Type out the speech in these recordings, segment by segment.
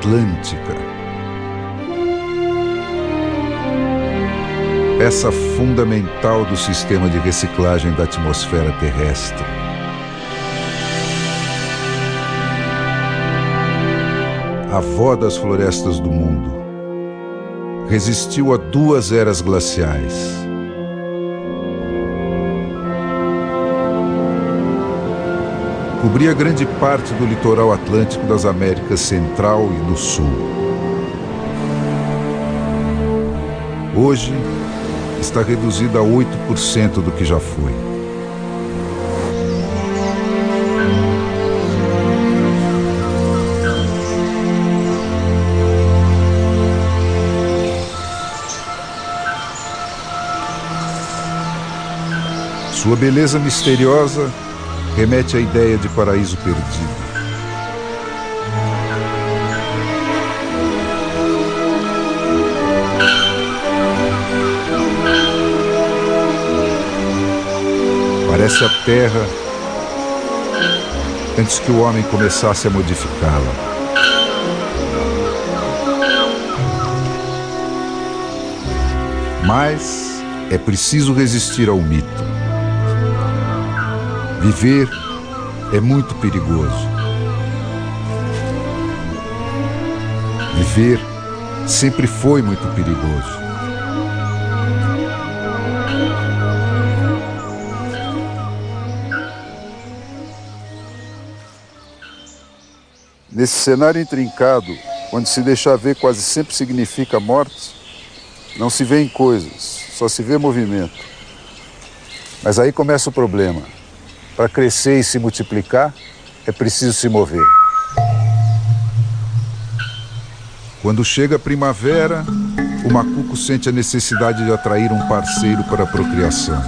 Atlântica. Peça fundamental do sistema de reciclagem da atmosfera terrestre. A avó das florestas do mundo. Resistiu a 2 eras glaciais. Cobria grande parte do litoral atlântico das Américas Central e do Sul. Hoje, está reduzida a 8% do que já foi. Sua beleza misteriosa remete à ideia de paraíso perdido. Parece a terra antes que o homem começasse a modificá-la. Mas é preciso resistir ao mito. Viver é muito perigoso. Viver sempre foi muito perigoso. Nesse cenário intrincado, onde se deixar ver quase sempre significa morte, não se vê em coisas, só se vê movimento. Mas aí começa o problema. Para crescer e se multiplicar, é preciso se mover. Quando chega a primavera, o macuco sente a necessidade de atrair um parceiro para a procriação.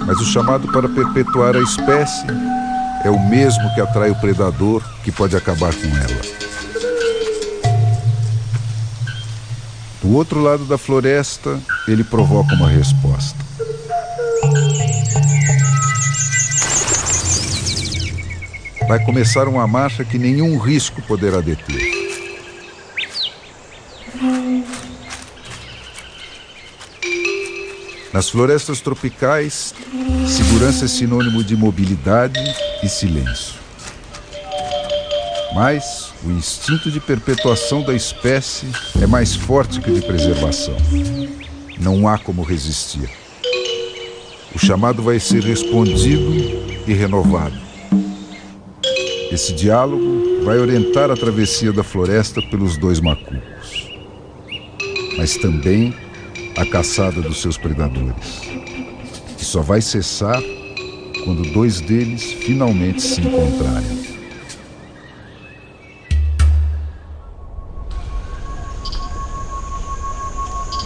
Mas o chamado para perpetuar a espécie é o mesmo que atrai o predador que pode acabar com ela. Do outro lado da floresta, ele provoca uma resposta. Vai começar uma marcha que nenhum risco poderá deter. Nas florestas tropicais, segurança é sinônimo de mobilidade e silêncio. Mas o instinto de perpetuação da espécie é mais forte que o de preservação. Não há como resistir. O chamado vai ser respondido e renovado. Esse diálogo vai orientar a travessia da floresta pelos 2 macucos, mas também a caçada dos seus predadores, que só vai cessar quando 2 deles finalmente se encontrarem.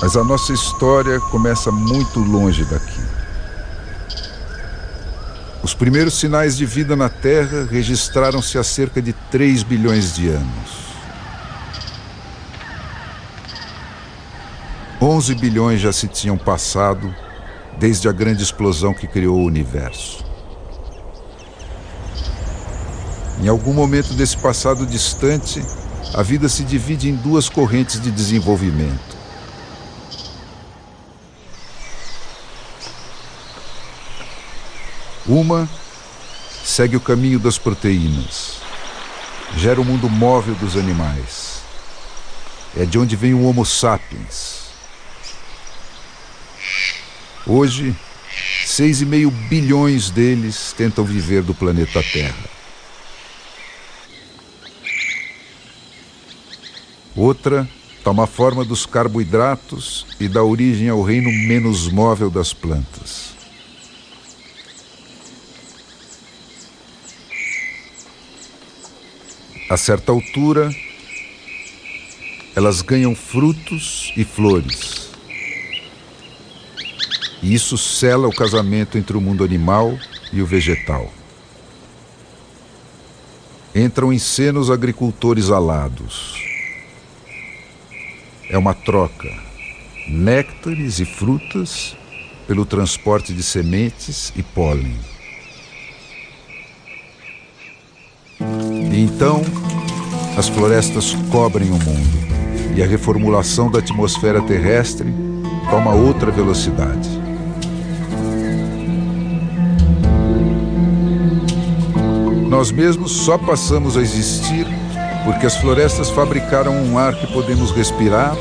Mas a nossa história começa muito longe daqui. Os primeiros sinais de vida na Terra registraram-se há cerca de 3 bilhões de anos. 11 bilhões já se tinham passado desde a grande explosão que criou o universo. Em algum momento desse passado distante, a vida se divide em 2 correntes de desenvolvimento. Uma segue o caminho das proteínas, gera o mundo móvel dos animais. É de onde vem o Homo sapiens. Hoje, 6,5 bilhões deles tentam viver do planeta Terra. Outra toma a forma dos carboidratos e dá origem ao reino menos móvel das plantas. A certa altura, elas ganham frutos e flores. E isso sela o casamento entre o mundo animal e o vegetal. Entram em cena os agricultores alados. É uma troca, néctares e frutas pelo transporte de sementes e pólen. E então, as florestas cobrem o mundo e a reformulação da atmosfera terrestre toma outra velocidade. Nós mesmos só passamos a existir porque as florestas fabricaram um ar que podemos respirar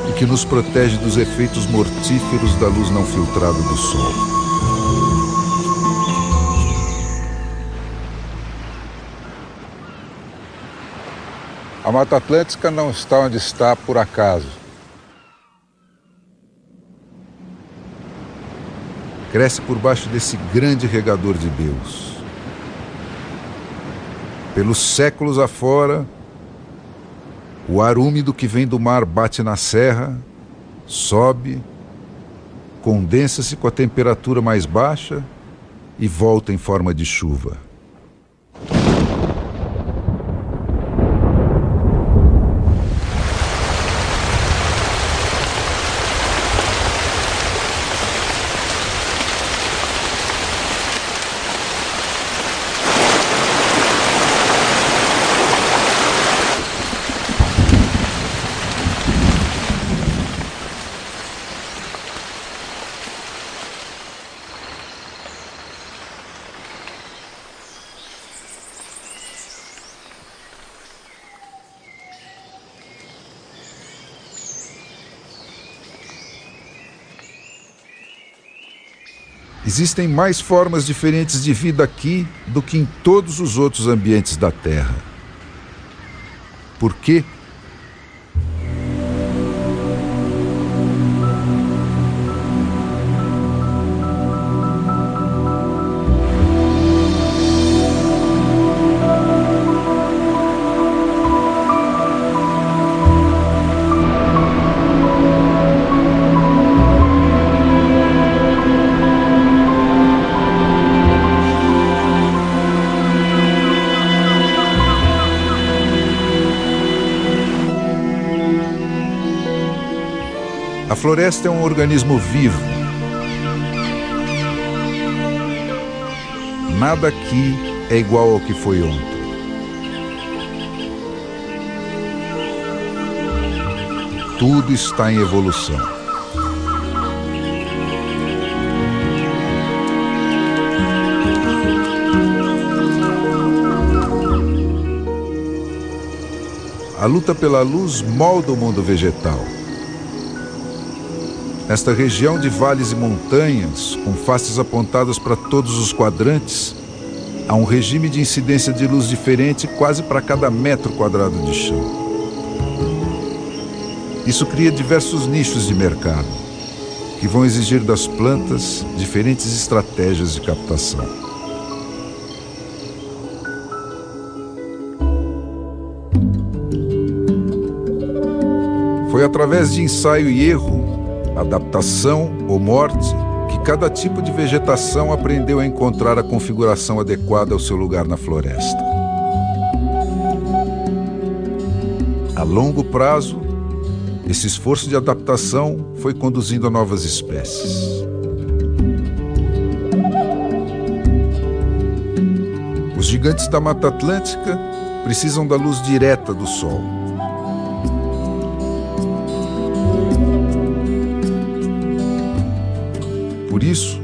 e que nos protege dos efeitos mortíferos da luz não filtrada do sol. A Mata Atlântica não está onde está por acaso. Cresce por baixo desse grande regador de Deus. Pelos séculos afora, o ar úmido que vem do mar bate na serra, sobe, condensa-se com a temperatura mais baixa e volta em forma de chuva. Existem mais formas diferentes de vida aqui do que em todos os outros ambientes da Terra. Por quê? A floresta é um organismo vivo. Nada aqui é igual ao que foi ontem. Tudo está em evolução. A luta pela luz molda o mundo vegetal. Nesta região de vales e montanhas, com faces apontadas para todos os quadrantes, há um regime de incidência de luz diferente quase para cada metro quadrado de chão. Isso cria diversos nichos de mercado, que vão exigir das plantas diferentes estratégias de captação. Foi através de ensaio e erro, adaptação ou morte, que cada tipo de vegetação aprendeu a encontrar a configuração adequada ao seu lugar na floresta. A longo prazo, esse esforço de adaptação foi conduzindo a novas espécies. Os gigantes da Mata Atlântica precisam da luz direta do sol. Por isso,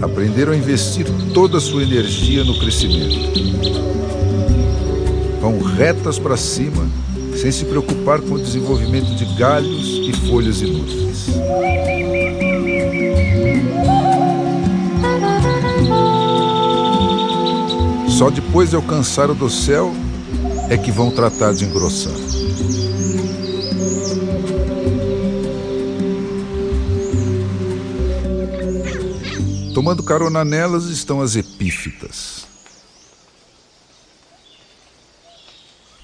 aprenderam a investir toda a sua energia no crescimento. Vão retas para cima, sem se preocupar com o desenvolvimento de galhos e folhas inúteis. Só depois de alcançar o dossel é que vão tratar de engrossar. Tomando carona nelas estão as epífitas.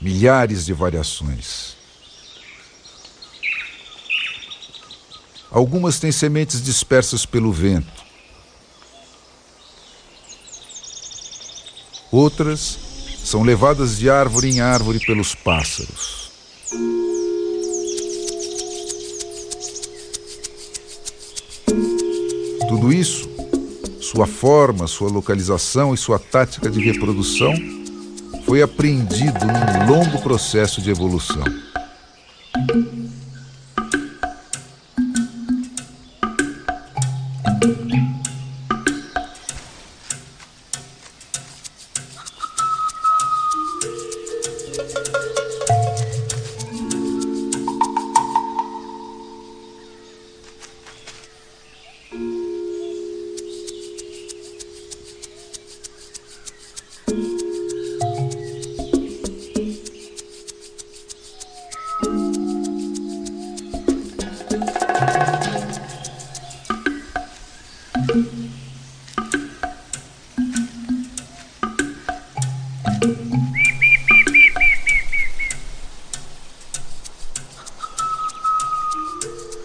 Milhares de variações. Algumas têm sementes dispersas pelo vento. Outras são levadas de árvore em árvore pelos pássaros. Tudo isso, sua forma, sua localização e sua tática de reprodução, foi apreendido num longo processo de evolução.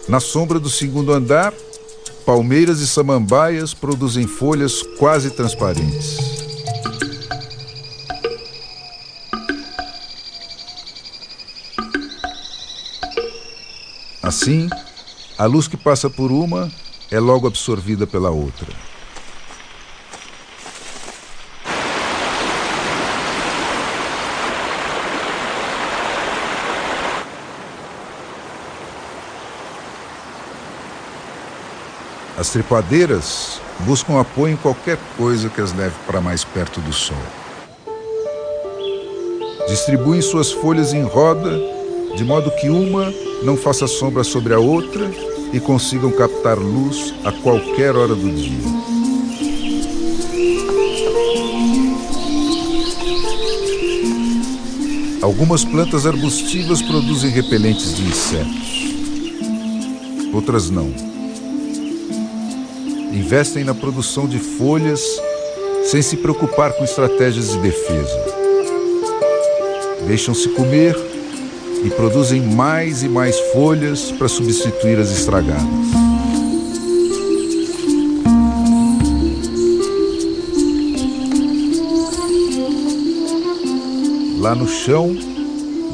Na sombra do segundo andar, palmeiras e samambaias produzem folhas quase transparentes. Assim, a luz que passa por uma é logo absorvida pela outra. As trepadeiras buscam apoio em qualquer coisa que as leve para mais perto do sol. Distribuem suas folhas em roda, de modo que uma não faça sombra sobre a outra e consigam captar luz a qualquer hora do dia. Algumas plantas arbustivas produzem repelentes de insetos. Outras não. Investem na produção de folhas sem se preocupar com estratégias de defesa. Deixam-se comer e produzem mais e mais folhas para substituir as estragadas. Lá no chão,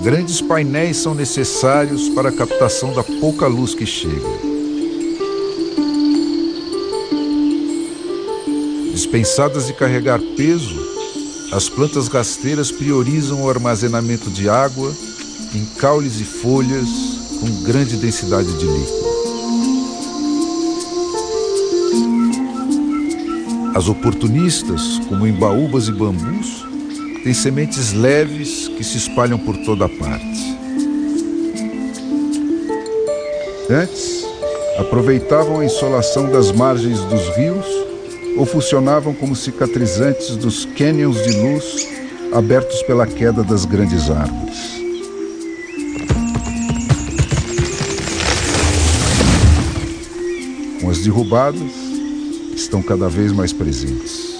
grandes painéis são necessários para a captação da pouca luz que chega. Dispensadas de carregar peso, as plantas rasteiras priorizam o armazenamento de água em caules e folhas com grande densidade de líquido. As oportunistas, como embaúbas e bambus, têm sementes leves que se espalham por toda a parte. Antes, aproveitavam a insolação das margens dos rios ou funcionavam como cicatrizantes dos cânions de luz abertos pela queda das grandes árvores. Com as derrubadas, estão cada vez mais presentes.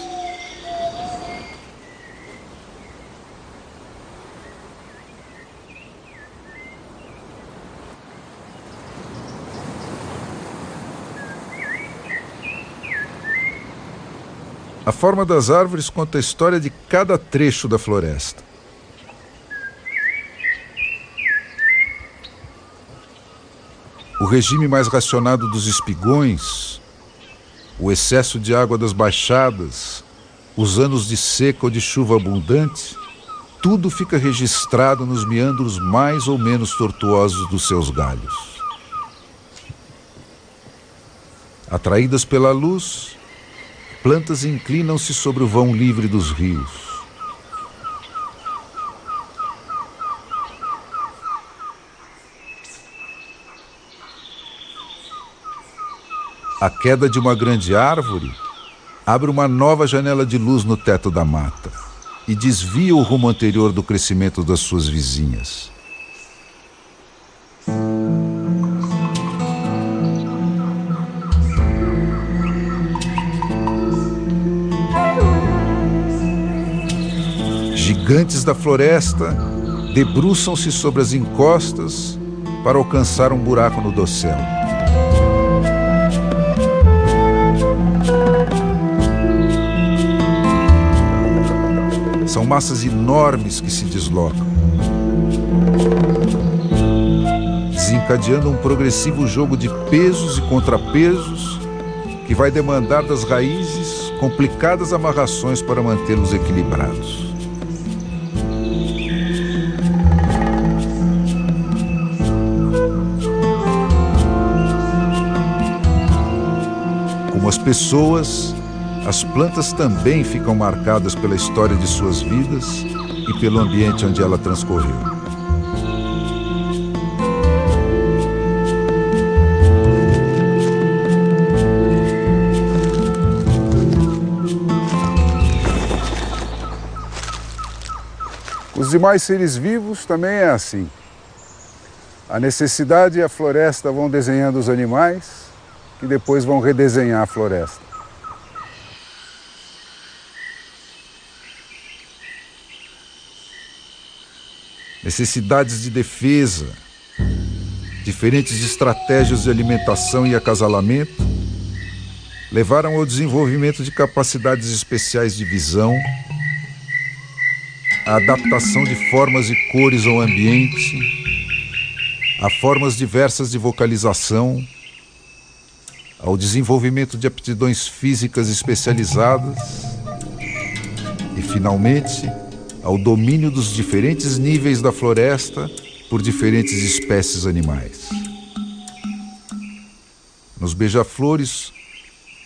A forma das árvores conta a história de cada trecho da floresta. O regime mais racionado dos espigões, o excesso de água das baixadas, os anos de seca ou de chuva abundante, tudo fica registrado nos meandros mais ou menos tortuosos dos seus galhos. Atraídas pela luz, plantas inclinam-se sobre o vão livre dos rios. A queda de uma grande árvore abre uma nova janela de luz no teto da mata e desvia o rumo anterior do crescimento das suas vizinhas. Gigantes da floresta debruçam-se sobre as encostas para alcançar um buraco no dossel. São massas enormes que se deslocam, desencadeando um progressivo jogo de pesos e contrapesos que vai demandar das raízes complicadas amarrações para mantê-los equilibrados. as pessoas, as plantas também ficam marcadas pela história de suas vidas e pelo ambiente onde ela transcorreu. Os demais seres vivos também é assim. A necessidade e a floresta vão desenhando os animais, que depois vão redesenhar a floresta. Necessidades de defesa, diferentes estratégias de alimentação e acasalamento levaram ao desenvolvimento de capacidades especiais de visão, a adaptação de formas e cores ao ambiente, a formas diversas de vocalização, ao desenvolvimento de aptidões físicas especializadas e, finalmente, ao domínio dos diferentes níveis da floresta por diferentes espécies animais. Nos beija-flores,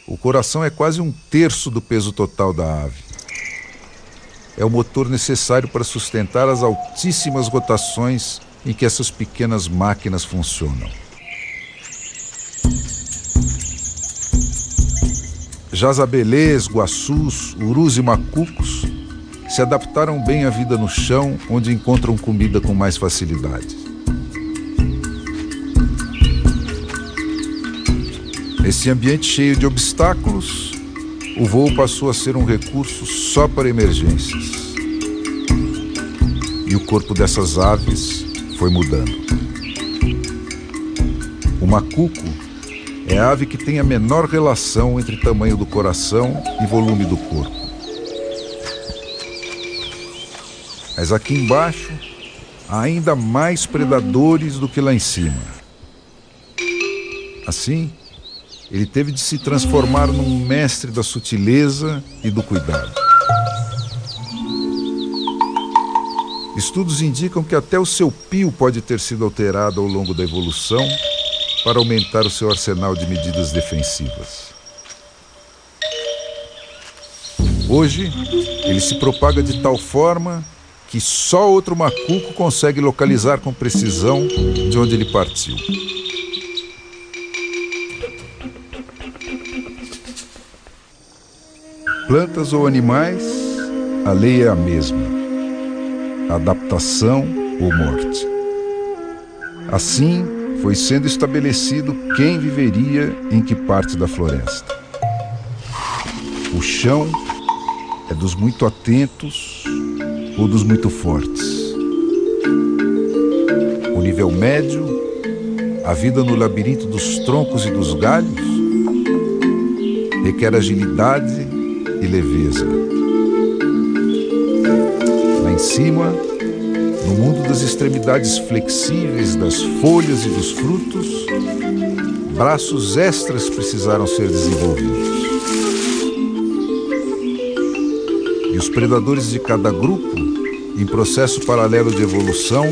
o coração é quase 1/3 do peso total da ave. É o motor necessário para sustentar as altíssimas rotações em que essas pequenas máquinas funcionam. Já as abelês, guaçus, urus e macucos se adaptaram bem à vida no chão, onde encontram comida com mais facilidade. Nesse ambiente cheio de obstáculos, o voo passou a ser um recurso só para emergências. E o corpo dessas aves foi mudando. O macuco é a ave que tem a menor relação entre tamanho do coração e volume do corpo. Mas aqui embaixo há ainda mais predadores do que lá em cima. Assim, ele teve de se transformar num mestre da sutileza e do cuidado. Estudos indicam que até o seu pio pode ter sido alterado ao longo da evolução para aumentar o seu arsenal de medidas defensivas. Hoje, ele se propaga de tal forma que só outro macuco consegue localizar com precisão de onde ele partiu. Plantas ou animais, a lei é a mesma: adaptação ou morte. Assim, foi sendo estabelecido quem viveria em que parte da floresta. O chão é dos muito atentos ou dos muito fortes. O nível médio, a vida no labirinto dos troncos e dos galhos, requer agilidade e leveza. Lá em cima, no mundo das extremidades flexíveis das folhas e dos frutos, braços extras precisaram ser desenvolvidos. E os predadores de cada grupo, em processo paralelo de evolução,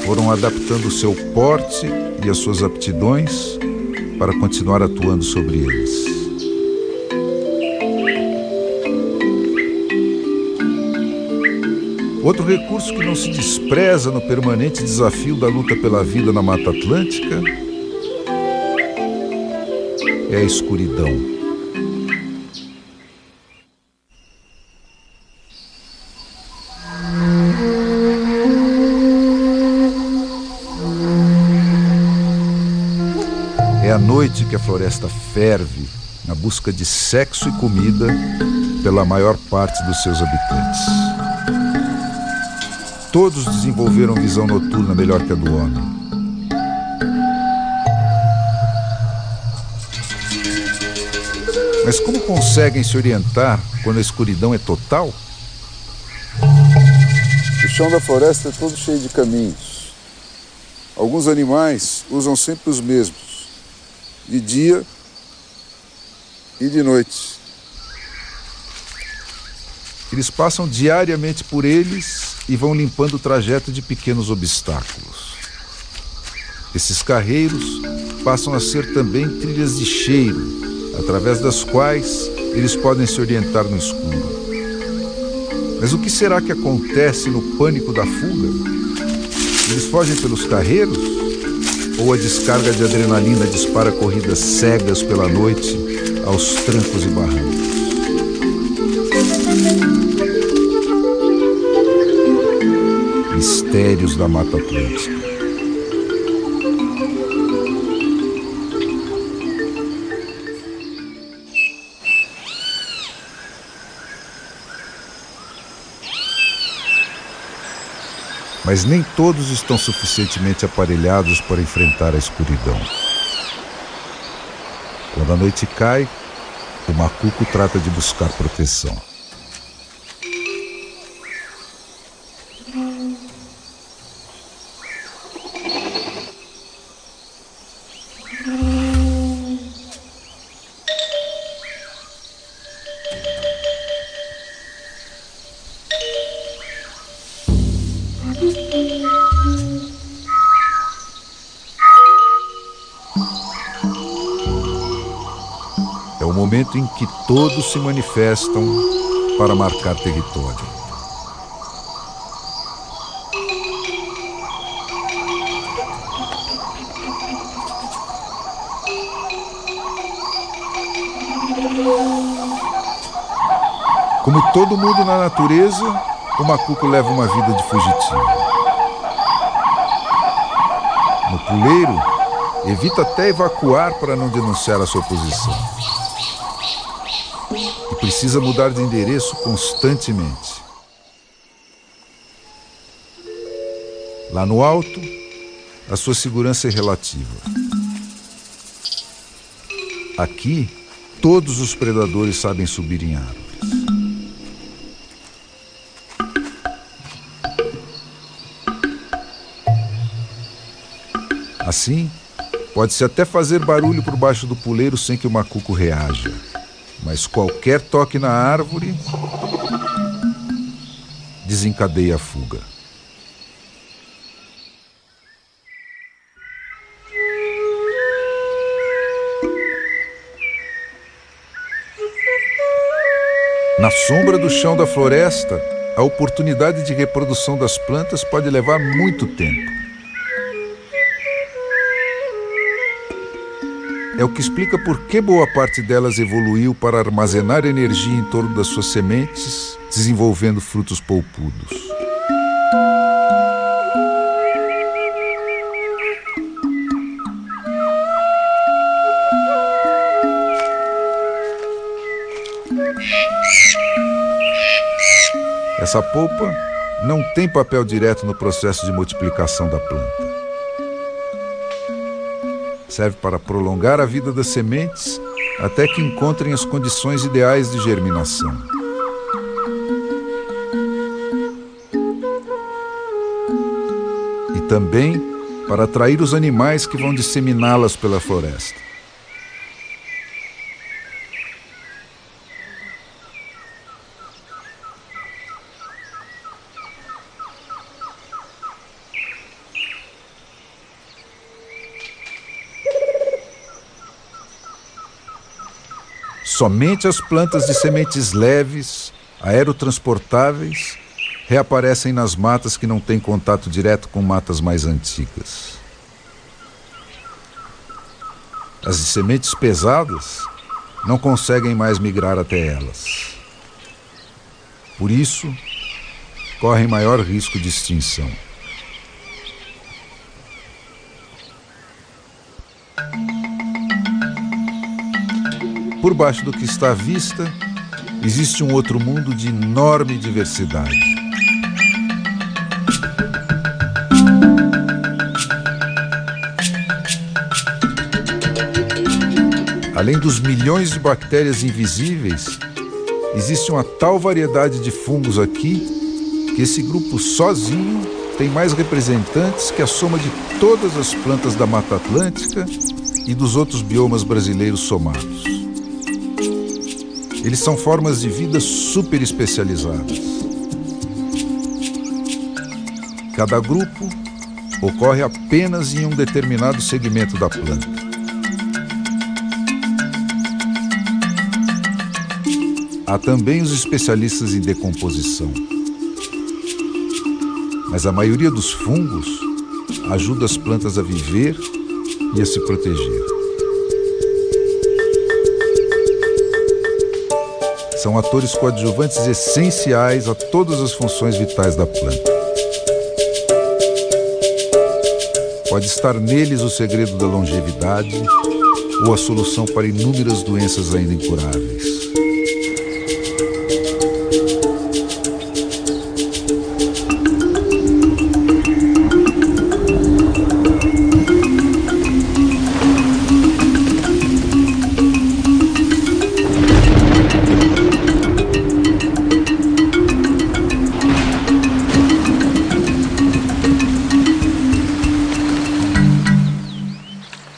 foram adaptando o seu porte e as suas aptidões para continuar atuando sobre eles. Outro recurso que não se despreza no permanente desafio da luta pela vida na Mata Atlântica é a escuridão. É à noite que a floresta ferve na busca de sexo e comida pela maior parte dos seus habitantes. Todos desenvolveram visão noturna melhor que a do homem. Mas como conseguem se orientar quando a escuridão é total? O chão da floresta é todo cheio de caminhos. Alguns animais usam sempre os mesmos, de dia e de noite. Eles passam diariamente por eles e vão limpando o trajeto de pequenos obstáculos. Esses carreiros passam a ser também trilhas de cheiro, através das quais eles podem se orientar no escuro. Mas o que será que acontece no pânico da fuga? Eles fogem pelos carreiros? Ou a descarga de adrenalina dispara corridas cegas pela noite aos trancos e barrancos? Mistérios da Mata Atlântica. Mas nem todos estão suficientemente aparelhados para enfrentar a escuridão. Quando a noite cai, o macuco trata de buscar proteção. É o momento em que todos se manifestam para marcar território. Como todo mundo na natureza, o macuco leva uma vida de fugitivo. No puleiro, evita até evacuar para não denunciar a sua posição. E precisa mudar de endereço constantemente. Lá no alto, a sua segurança é relativa. Aqui, todos os predadores sabem subir em árvores. Assim, pode-se até fazer barulho por baixo do puleiro sem que o macuco reaja. Mas qualquer toque na árvore desencadeia a fuga. Na sombra do chão da floresta, a oportunidade de reprodução das plantas pode levar muito tempo. É o que explica por que boa parte delas evoluiu para armazenar energia em torno das suas sementes, desenvolvendo frutos polpudos. Essa polpa não tem papel direto no processo de multiplicação da planta. Serve para prolongar a vida das sementes até que encontrem as condições ideais de germinação. E também para atrair os animais que vão disseminá-las pela floresta. Somente as plantas de sementes leves, aerotransportáveis, reaparecem nas matas que não têm contato direto com matas mais antigas. As de sementes pesadas não conseguem mais migrar até elas. Por isso, correm maior risco de extinção. Por baixo do que está à vista, existe um outro mundo de enorme diversidade. Além dos milhões de bactérias invisíveis, existe uma tal variedade de fungos aqui que esse grupo sozinho tem mais representantes que a soma de todas as plantas da Mata Atlântica e dos outros biomas brasileiros somados. Eles são formas de vida super especializadas. Cada grupo ocorre apenas em um determinado segmento da planta. Há também os especialistas em decomposição. Mas a maioria dos fungos ajuda as plantas a viver e a se proteger. São atores coadjuvantes essenciais a todas as funções vitais da planta. Pode estar neles o segredo da longevidade ou a solução para inúmeras doenças ainda incuráveis.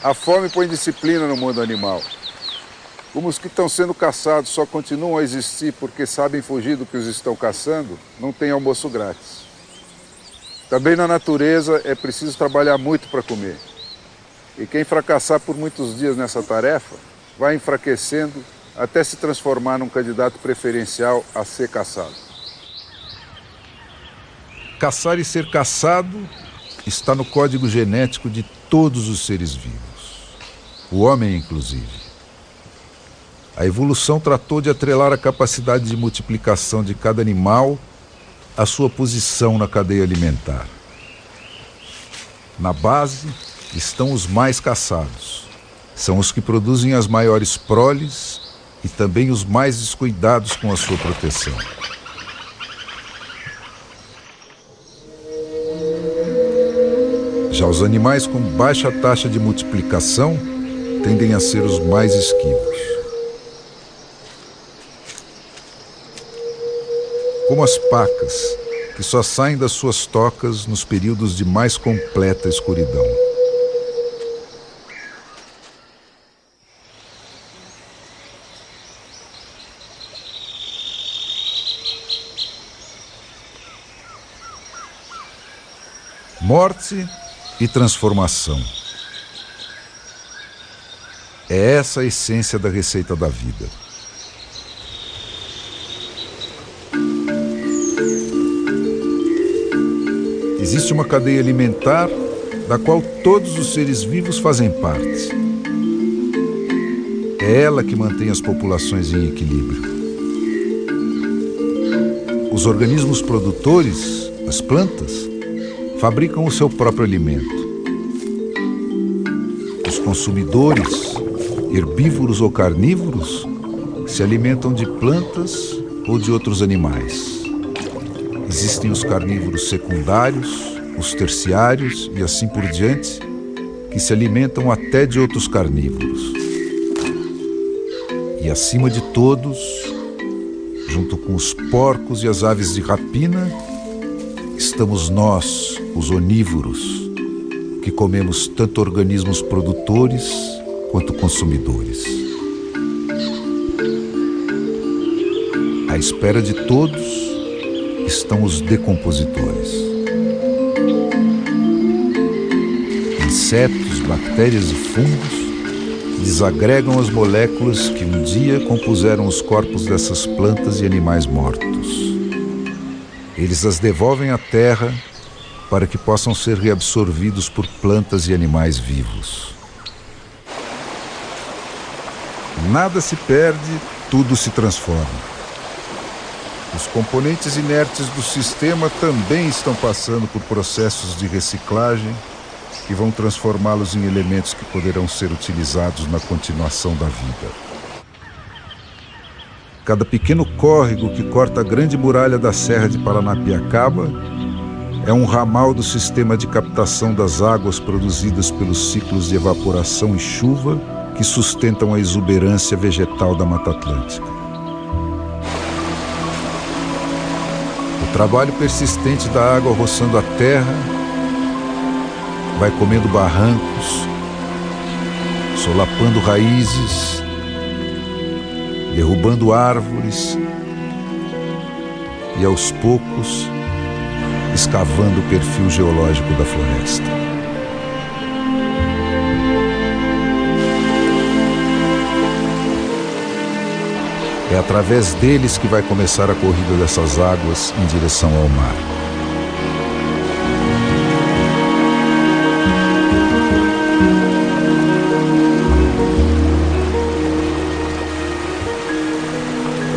A fome põe disciplina no mundo animal. Como os que estão sendo caçados só continuam a existir porque sabem fugir do que os estão caçando, não tem almoço grátis. Também na natureza é preciso trabalhar muito para comer. E quem fracassar por muitos dias nessa tarefa vai enfraquecendo até se transformar num candidato preferencial a ser caçado. Caçar e ser caçado está no código genético de todos os seres vivos. O homem, inclusive. A evolução tratou de atrelar a capacidade de multiplicação de cada animal à sua posição na cadeia alimentar. Na base estão os mais caçados. São os que produzem as maiores proles e também os mais descuidados com a sua proteção. Já os animais com baixa taxa de multiplicação tendem a ser os mais esquivos. Como as pacas, que só saem das suas tocas nos períodos de mais completa escuridão. Morte e transformação. É essa a essência da receita da vida. Existe uma cadeia alimentar da qual todos os seres vivos fazem parte. É ela que mantém as populações em equilíbrio. Os organismos produtores, as plantas, fabricam o seu próprio alimento. Os consumidores, herbívoros ou carnívoros, se alimentam de plantas ou de outros animais. Existem os carnívoros secundários, os terciários e assim por diante, que se alimentam até de outros carnívoros. E acima de todos, junto com os porcos e as aves de rapina, estamos nós, os onívoros, que comemos tanto organismos produtores quanto consumidores. À espera de todos estão os decompositores. Insetos, bactérias e fungos desagregam as moléculas que um dia compuseram os corpos dessas plantas e animais mortos. Eles as devolvem à terra para que possam ser reabsorvidos por plantas e animais vivos. Nada se perde, tudo se transforma. Os componentes inertes do sistema também estão passando por processos de reciclagem que vão transformá-los em elementos que poderão ser utilizados na continuação da vida. Cada pequeno córrego que corta a grande muralha da Serra de Paranapiacaba é um ramal do sistema de captação das águas produzidas pelos ciclos de evaporação e chuva que sustentam a exuberância vegetal da Mata Atlântica. O trabalho persistente da água roçando a terra vai comendo barrancos, solapando raízes, derrubando árvores e, aos poucos, escavando o perfil geológico da floresta. É através deles que vai começar a corrida dessas águas em direção ao mar.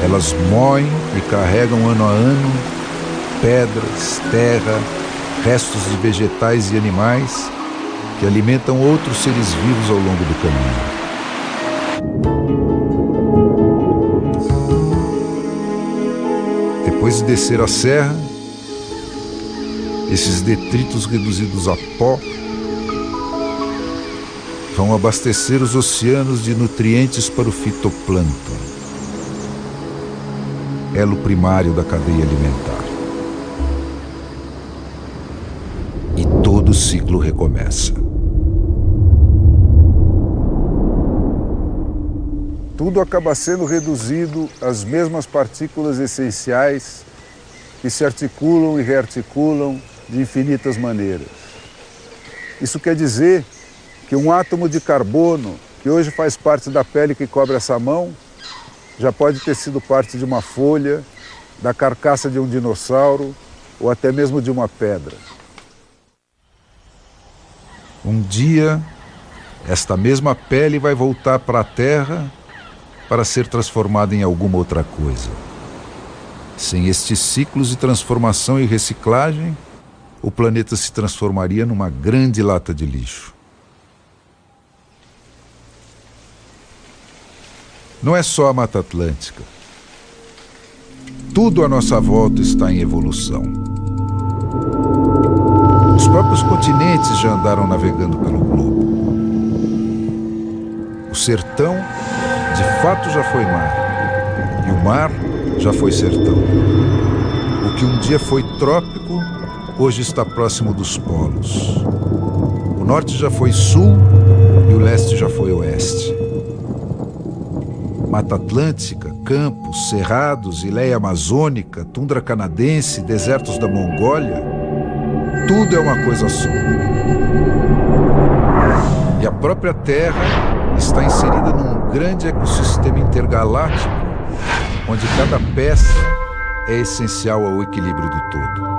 Elas moem e carregam ano a ano pedras, terra, restos de vegetais e animais que alimentam outros seres vivos ao longo do caminho. Depois de descer a serra, esses detritos reduzidos a pó vão abastecer os oceanos de nutrientes para o fitoplâncton, elo primário da cadeia alimentar. E todo o ciclo recomeça. Tudo acaba sendo reduzido às mesmas partículas essenciais que se articulam e rearticulam de infinitas maneiras. Isso quer dizer que um átomo de carbono, que hoje faz parte da pele que cobre essa mão, já pode ter sido parte de uma folha, da carcaça de um dinossauro ou até mesmo de uma pedra. Um dia, esta mesma pele vai voltar para a Terra para ser transformada em alguma outra coisa. Sem estes ciclos de transformação e reciclagem, o planeta se transformaria numa grande lata de lixo. Não é só a Mata Atlântica. Tudo à nossa volta está em evolução. Os próprios continentes já andaram navegando pelo globo. O sertão, de fato, já foi mar. E o mar já foi sertão. O que um dia foi trópico, hoje está próximo dos polos. O norte já foi sul e o leste já foi oeste. Mata Atlântica, campos, cerrados, ileia amazônica, tundra canadense, desertos da Mongólia, tudo é uma coisa só. E a própria Terra está inserida num grande ecossistema intergaláctico, onde cada peça é essencial ao equilíbrio do todo.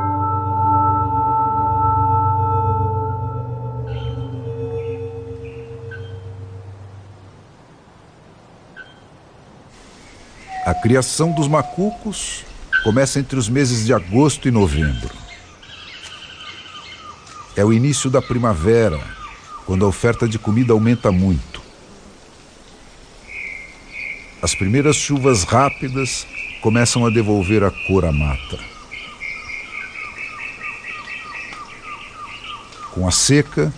A criação dos macucos começa entre os meses de agosto e novembro. É o início da primavera, quando a oferta de comida aumenta muito. As primeiras chuvas rápidas começam a devolver a cor à mata. Com a seca,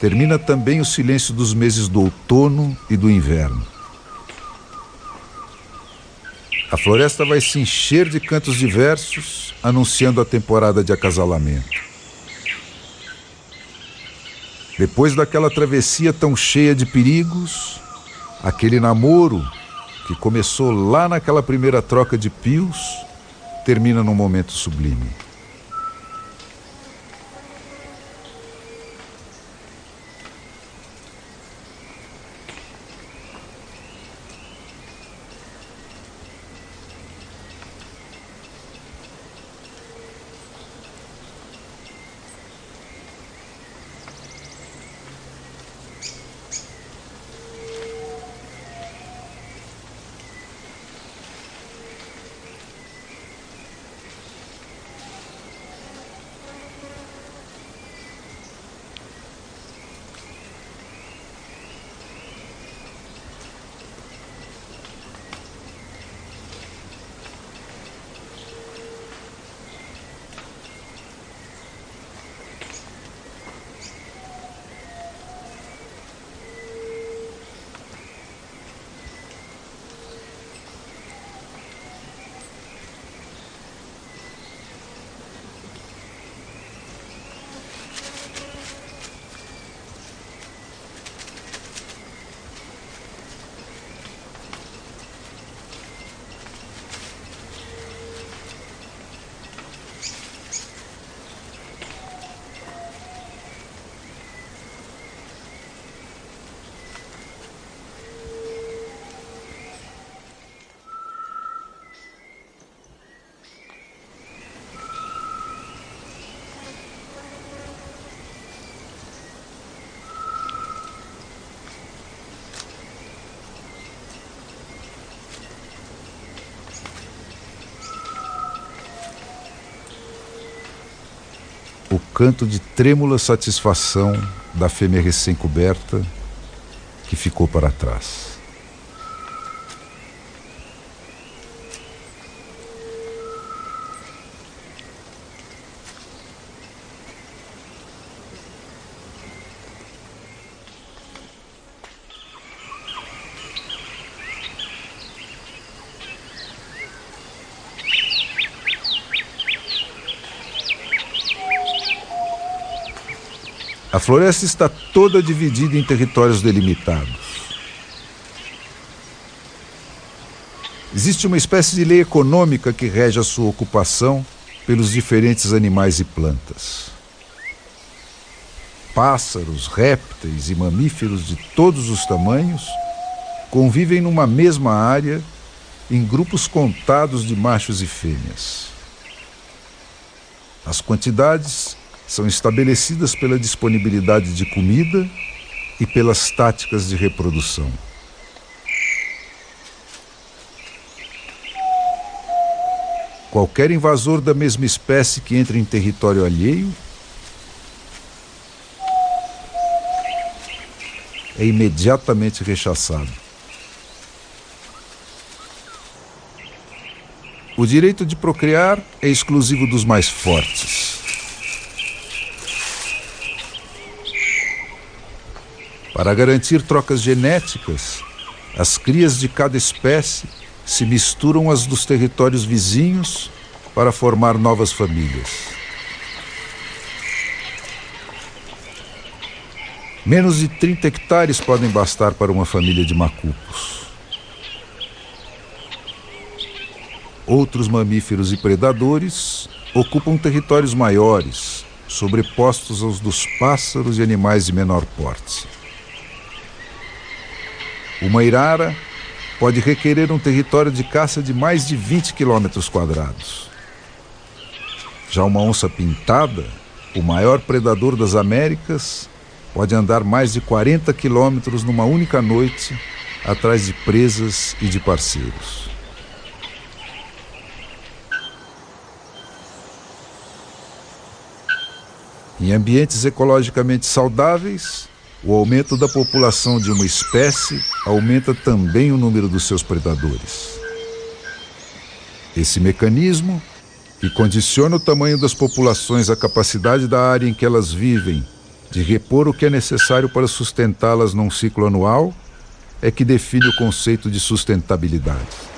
termina também o silêncio dos meses do outono e do inverno. A floresta vai se encher de cantos diversos, anunciando a temporada de acasalamento. Depois daquela travessia tão cheia de perigos, aquele namoro que começou lá naquela primeira troca de pios, termina num momento sublime. canto de trêmula satisfação da fêmea recém-coberta que ficou para trás. A floresta está toda dividida em territórios delimitados. Existe uma espécie de lei econômica que rege a sua ocupação pelos diferentes animais e plantas. Pássaros, répteis e mamíferos de todos os tamanhos convivem numa mesma área em grupos contados de machos e fêmeas. As quantidades são estabelecidas pela disponibilidade de comida e pelas táticas de reprodução. Qualquer invasor da mesma espécie que entre em território alheio é imediatamente rechaçado. O direito de procriar é exclusivo dos mais fortes. Para garantir trocas genéticas, as crias de cada espécie se misturam às dos territórios vizinhos para formar novas famílias. Menos de 30 hectares podem bastar para uma família de macacos. Outros mamíferos e predadores ocupam territórios maiores, sobrepostos aos dos pássaros e animais de menor porte. Uma irara pode requerer um território de caça de mais de 20 quilômetros quadrados. Já uma onça pintada, o maior predador das Américas, pode andar mais de 40 quilômetros numa única noite atrás de presas e de parceiros. Em ambientes ecologicamente saudáveis, o aumento da população de uma espécie aumenta também o número dos seus predadores. Esse mecanismo, que condiciona o tamanho das populações à capacidade da área em que elas vivem de repor o que é necessário para sustentá-las num ciclo anual, é que define o conceito de sustentabilidade.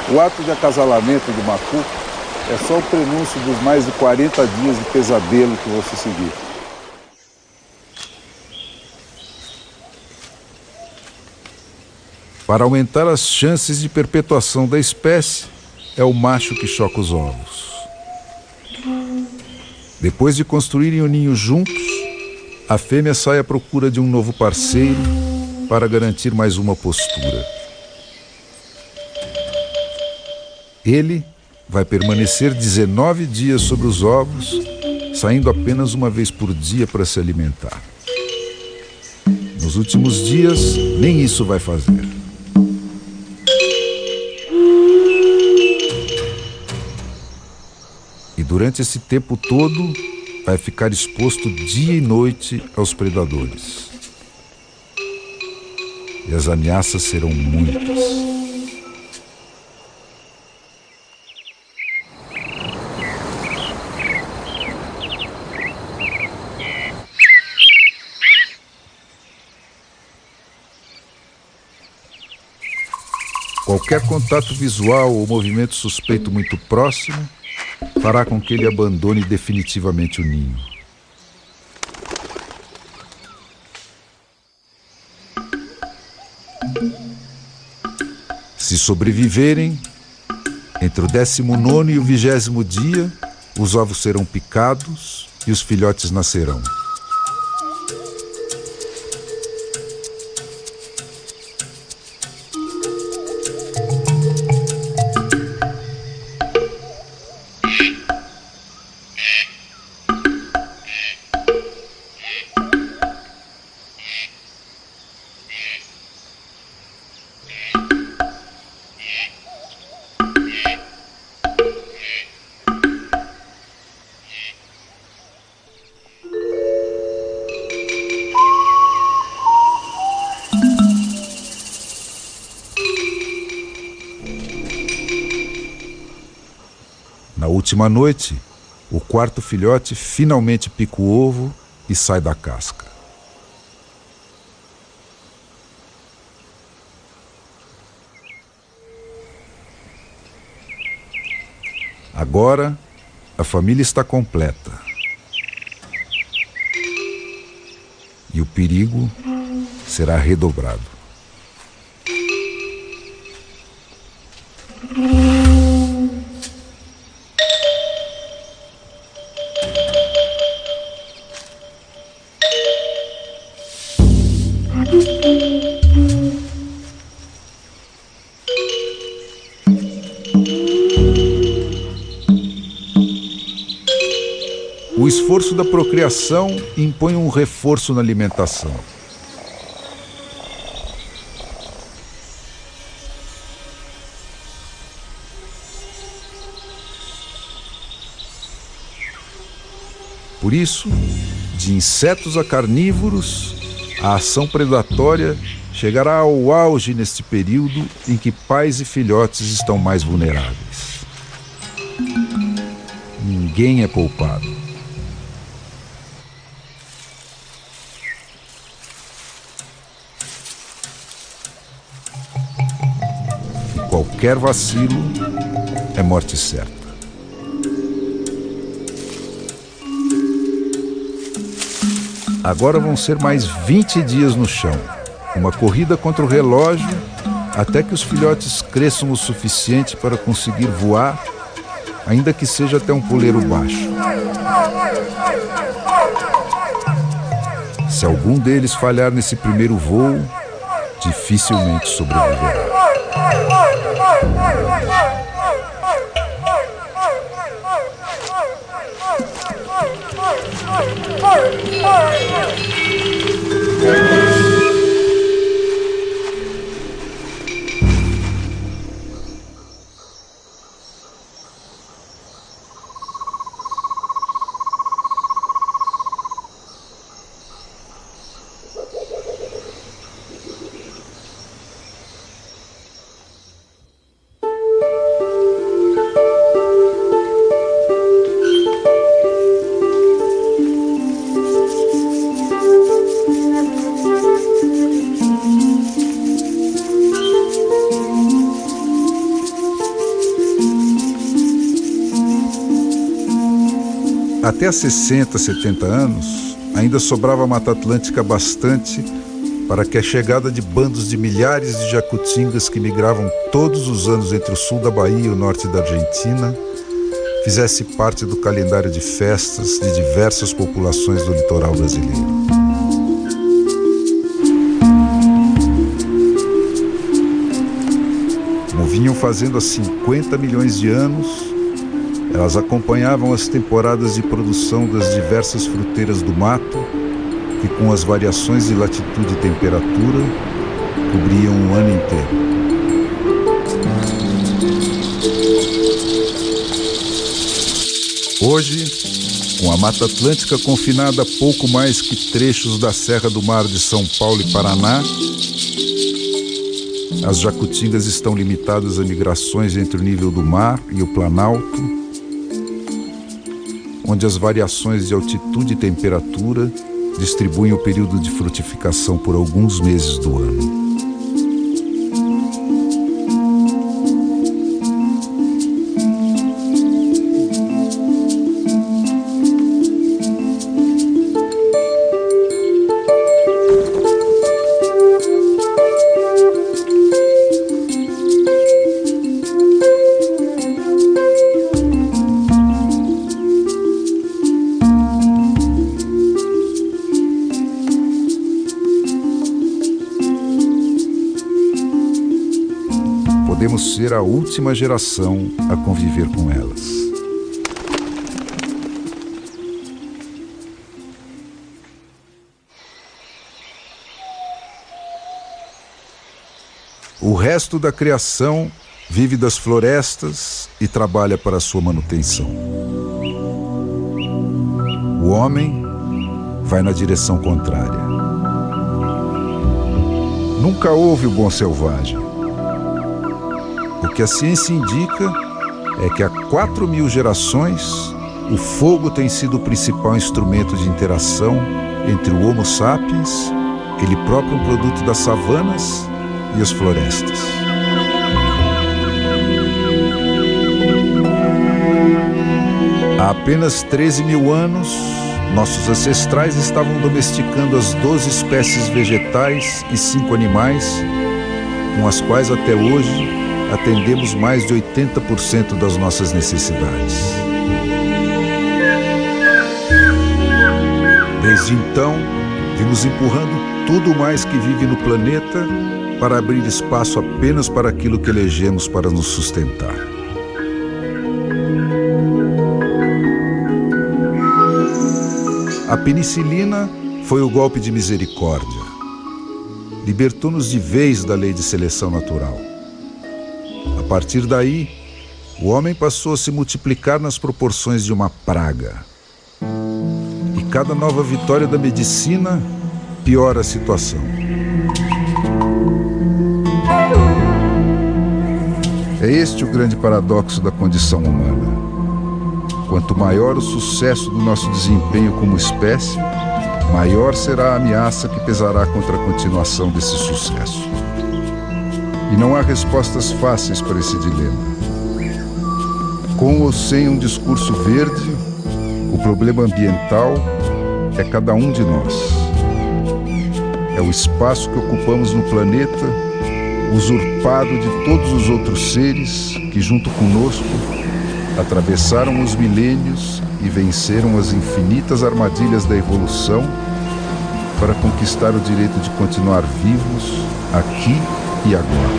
O ato de acasalamento do macaco é só o prenúncio dos mais de 40 dias de pesadelo que vão se seguir. Para aumentar as chances de perpetuação da espécie, é o macho que choca os ovos. Depois de construírem o ninho juntos, a fêmea sai à procura de um novo parceiro para garantir mais uma postura. Ele vai permanecer 19 dias sobre os ovos, saindo apenas uma vez por dia para se alimentar. Nos últimos dias, nem isso vai fazer. E durante esse tempo todo, vai ficar exposto dia e noite aos predadores. E as ameaças serão muitas. Qualquer contato visual ou movimento suspeito muito próximo fará com que ele abandone definitivamente o ninho. Se sobreviverem, entre o 19º e o 20º dia, os ovos serão picados e os filhotes nascerão. Na última noite, o quarto filhote finalmente pica o ovo e sai da casca. Agora, a família está completa. E o perigo será redobrado. O esforço da procriação impõe um reforço na alimentação. Por isso, de insetos a carnívoros, a ação predatória chegará ao auge neste período em que pais e filhotes estão mais vulneráveis. Ninguém é poupado. Qualquer vacilo é morte certa. Agora vão ser mais 20 dias no chão. Uma corrida contra o relógio até que os filhotes cresçam o suficiente para conseguir voar, ainda que seja até um puleiro baixo. Se algum deles falhar nesse primeiro voo, dificilmente sobreviverá. Até 60, 70 anos, ainda sobrava Mata Atlântica bastante para que a chegada de bandos de milhares de jacutingas que migravam todos os anos entre o sul da Bahia e o norte da Argentina fizesse parte do calendário de festas de diversas populações do litoral brasileiro. Como vinham fazendo há 50 milhões de anos, elas acompanhavam as temporadas de produção das diversas fruteiras do mato, que com as variações de latitude e temperatura, cobriam o ano inteiro. Hoje, com a Mata Atlântica confinada a pouco mais que trechos da Serra do Mar de São Paulo e Paraná, as jacutingas estão limitadas a migrações entre o nível do mar e o Planalto, onde as variações de altitude e temperatura distribuem o período de frutificação por alguns meses do ano. Podemos ser a última geração a conviver com elas. O resto da criação vive das florestas e trabalha para sua manutenção. O homem vai na direção contrária. Nunca houve o bom selvagem. O que a ciência indica é que há 4.000 gerações o fogo tem sido o principal instrumento de interação entre o Homo sapiens, ele próprio um produto das savanas, e as florestas. Há apenas 13.000 anos, nossos ancestrais estavam domesticando as 12 espécies vegetais e 5 animais, com as quais até hoje atendemos mais de 80% das nossas necessidades. Desde então, vimos empurrando tudo mais que vive no planeta para abrir espaço apenas para aquilo que elegemos para nos sustentar. A penicilina foi o golpe de misericórdia. Libertou-nos de vez da lei de seleção natural. A partir daí, o homem passou a se multiplicar nas proporções de uma praga. E cada nova vitória da medicina piora a situação. É este o grande paradoxo da condição humana. Quanto maior o sucesso do nosso desempenho como espécie, maior será a ameaça que pesará contra a continuação desse sucesso. E não há respostas fáceis para esse dilema. Com ou sem um discurso verde, o problema ambiental é cada um de nós. É o espaço que ocupamos no planeta, usurpado de todos os outros seres que, junto conosco, atravessaram os milênios e venceram as infinitas armadilhas da evolução para conquistar o direito de continuar vivos aqui e agora.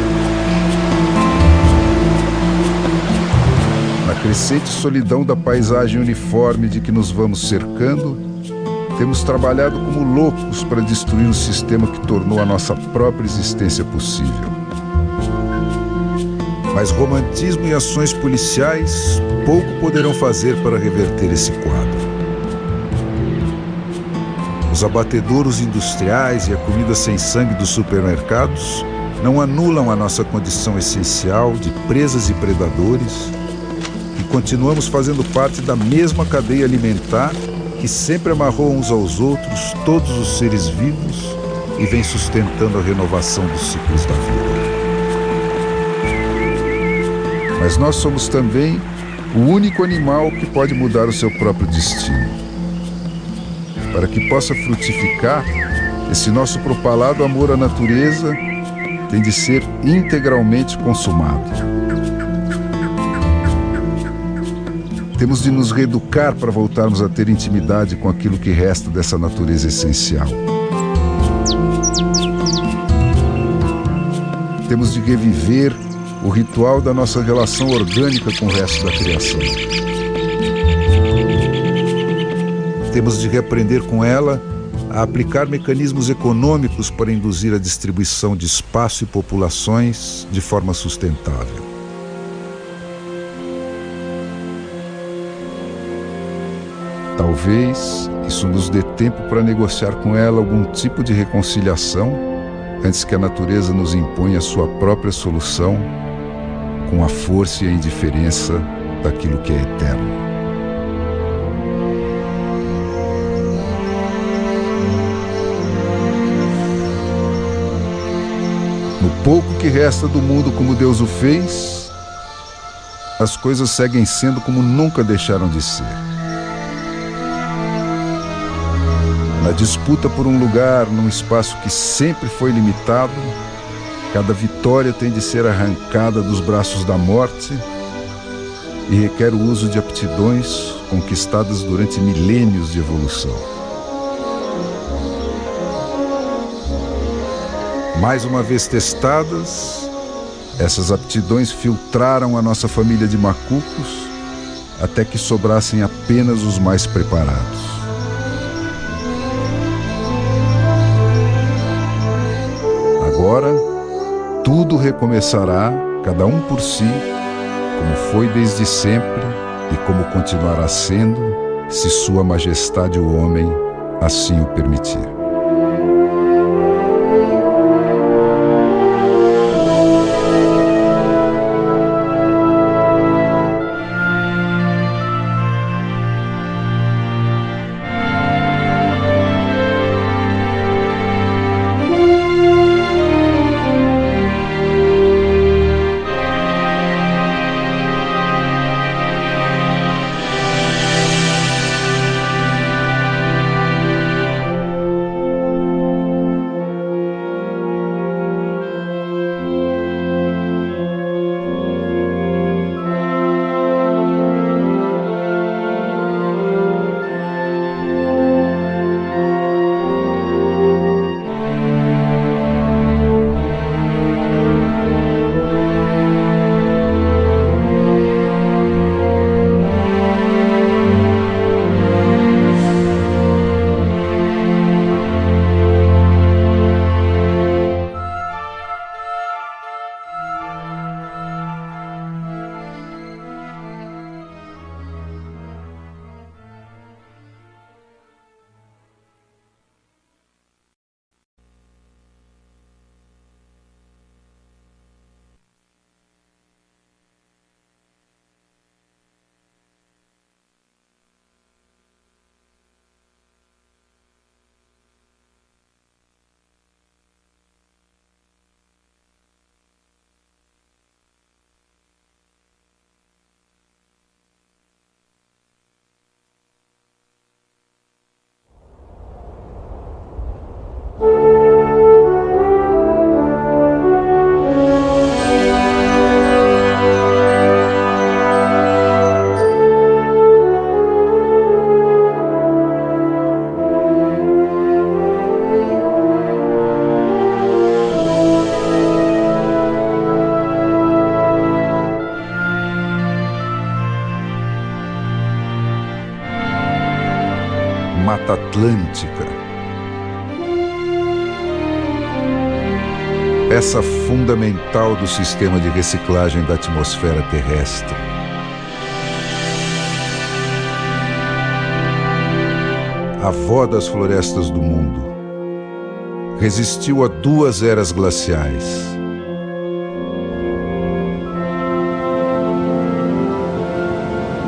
Na crescente solidão da paisagem uniforme de que nos vamos cercando, temos trabalhado como loucos para destruir o sistema que tornou a nossa própria existência possível. Mas romantismo e ações policiais pouco poderão fazer para reverter esse quadro. Os abatedouros industriais e a comida sem sangue dos supermercados não anulam a nossa condição essencial de presas e predadores, e continuamos fazendo parte da mesma cadeia alimentar que sempre amarrou uns aos outros todos os seres vivos e vem sustentando a renovação dos ciclos da vida. Mas nós somos também o único animal que pode mudar o seu próprio destino. Para que possa frutificar, esse nosso propalado amor à natureza tem de ser integralmente consumado. Temos de nos reeducar para voltarmos a ter intimidade com aquilo que resta dessa natureza essencial. Temos de reviver o ritual da nossa relação orgânica com o resto da criação. Temos de reaprender com ela a aplicar mecanismos econômicos para induzir a distribuição de espaço e populações de forma sustentável. Talvez isso nos dê tempo para negociar com ela algum tipo de reconciliação antes que a natureza nos imponha a sua própria solução com a força e a indiferença daquilo que é eterno. No pouco que resta do mundo como Deus o fez, as coisas seguem sendo como nunca deixaram de ser. Na disputa por um lugar num espaço que sempre foi limitado, cada vitória tem de ser arrancada dos braços da morte e requer o uso de aptidões conquistadas durante milênios de evolução. Mais uma vez testadas, essas aptidões filtraram a nossa família de macucos até que sobrassem apenas os mais preparados. Agora, tudo recomeçará, cada um por si, como foi desde sempre e como continuará sendo, se Sua Majestade o Homem assim o permitir. Mata Atlântica. Peça fundamental do sistema de reciclagem da atmosfera terrestre. Avó das florestas do mundo. Resistiu a 2 eras glaciais.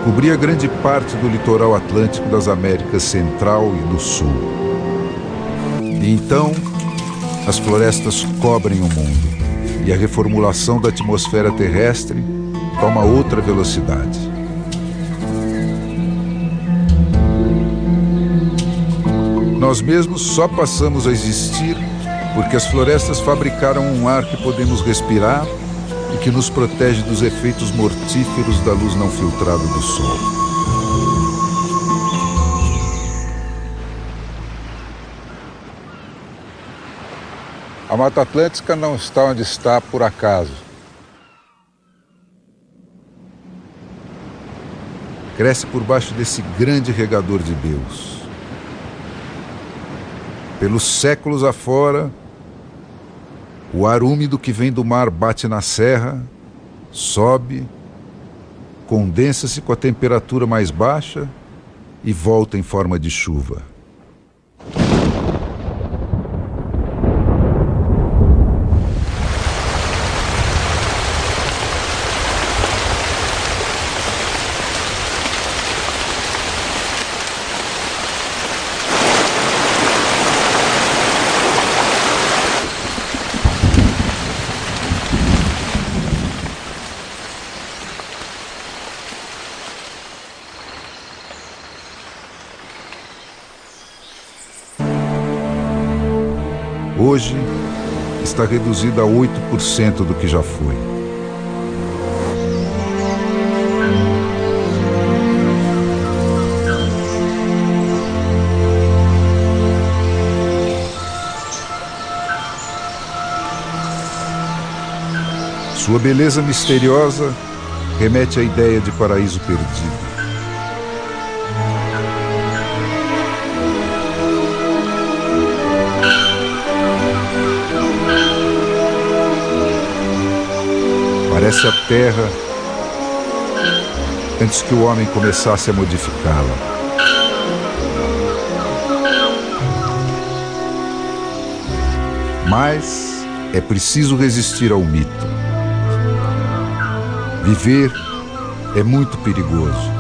Cobria grande parte do litoral atlântico das Américas Central e do Sul. E então, as florestas cobrem o mundo e a reformulação da atmosfera terrestre toma outra velocidade. Nós mesmos só passamos a existir porque as florestas fabricaram um ar que podemos respirar e que nos protege dos efeitos mortíferos da luz não filtrada do sol. A Mata Atlântica não está onde está por acaso. Cresce por baixo desse grande regador de Deus. Pelos séculos afora, o ar úmido que vem do mar bate na serra, sobe, condensa-se com a temperatura mais baixa e volta em forma de chuva. Hoje está reduzida a 8% do que já foi. Sua beleza misteriosa remete à ideia de paraíso perdido. Parece a terra antes que o homem começasse a modificá-la. Mas é preciso resistir ao mito. Viver é muito perigoso.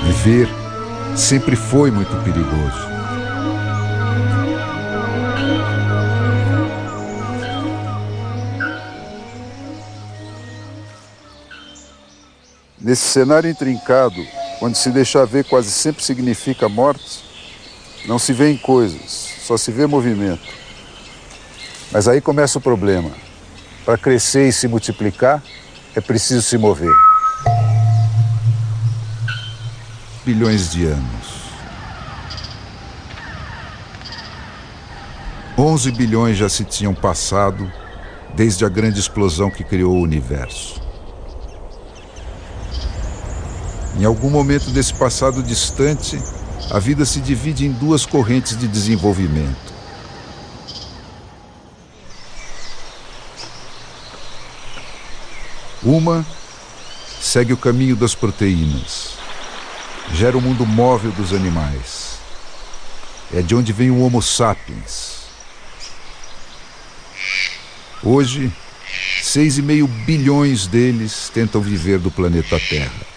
Viver sempre foi muito perigoso. Nesse cenário intrincado, onde se deixar ver quase sempre significa morte, não se vê em coisas, só se vê movimento. Mas aí começa o problema. Para crescer e se multiplicar, é preciso se mover. Bilhões de anos. 11 bilhões já se tinham passado desde a grande explosão que criou o universo. Em algum momento desse passado distante, a vida se divide em 2 correntes de desenvolvimento. Uma segue o caminho das proteínas, gera o mundo móvel dos animais. É de onde vem o Homo sapiens. Hoje, 6,5 bilhões deles tentam viver do planeta Terra.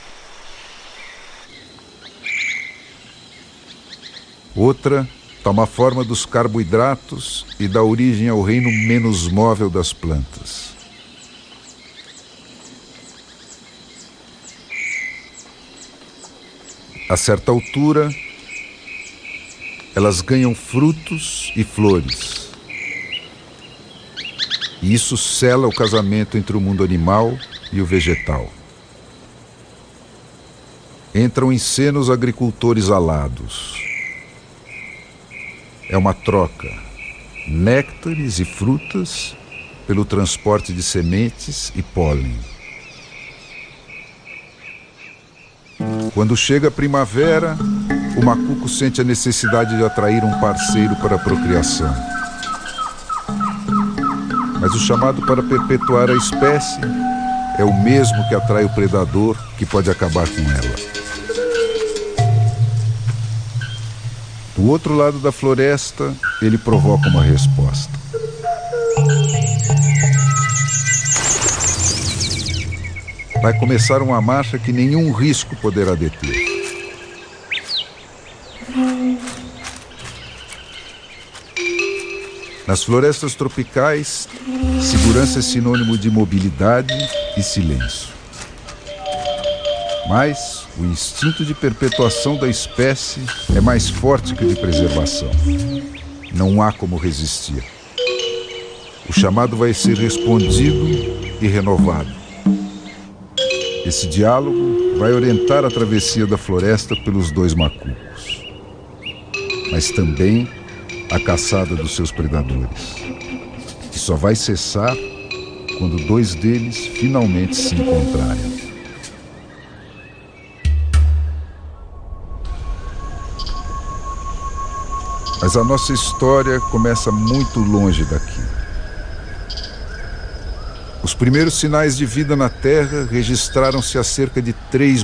Outra toma a forma dos carboidratos e dá origem ao reino menos móvel das plantas. A certa altura, elas ganham frutos e flores. E isso sela o casamento entre o mundo animal e o vegetal. Entram em cena os agricultores alados. É uma troca, néctares e frutas pelo transporte de sementes e pólen. Quando chega a primavera, o macuco sente a necessidade de atrair um parceiro para a procriação. Mas o chamado para perpetuar a espécie é o mesmo que atrai o predador que pode acabar com ela. Do outro lado da floresta, ele provoca uma resposta. Vai começar uma marcha que nenhum risco poderá deter. Nas florestas tropicais, segurança é sinônimo de mobilidade e silêncio. Mas o instinto de perpetuação da espécie é mais forte que o de preservação. Não há como resistir. O chamado vai ser respondido e renovado. Esse diálogo vai orientar a travessia da floresta pelos dois macucos, mas também a caçada dos seus predadores, que só vai cessar quando dois deles finalmente se encontrarem. Mas a nossa história começa muito longe daqui. Os primeiros sinais de vida na Terra registraram-se há cerca de 3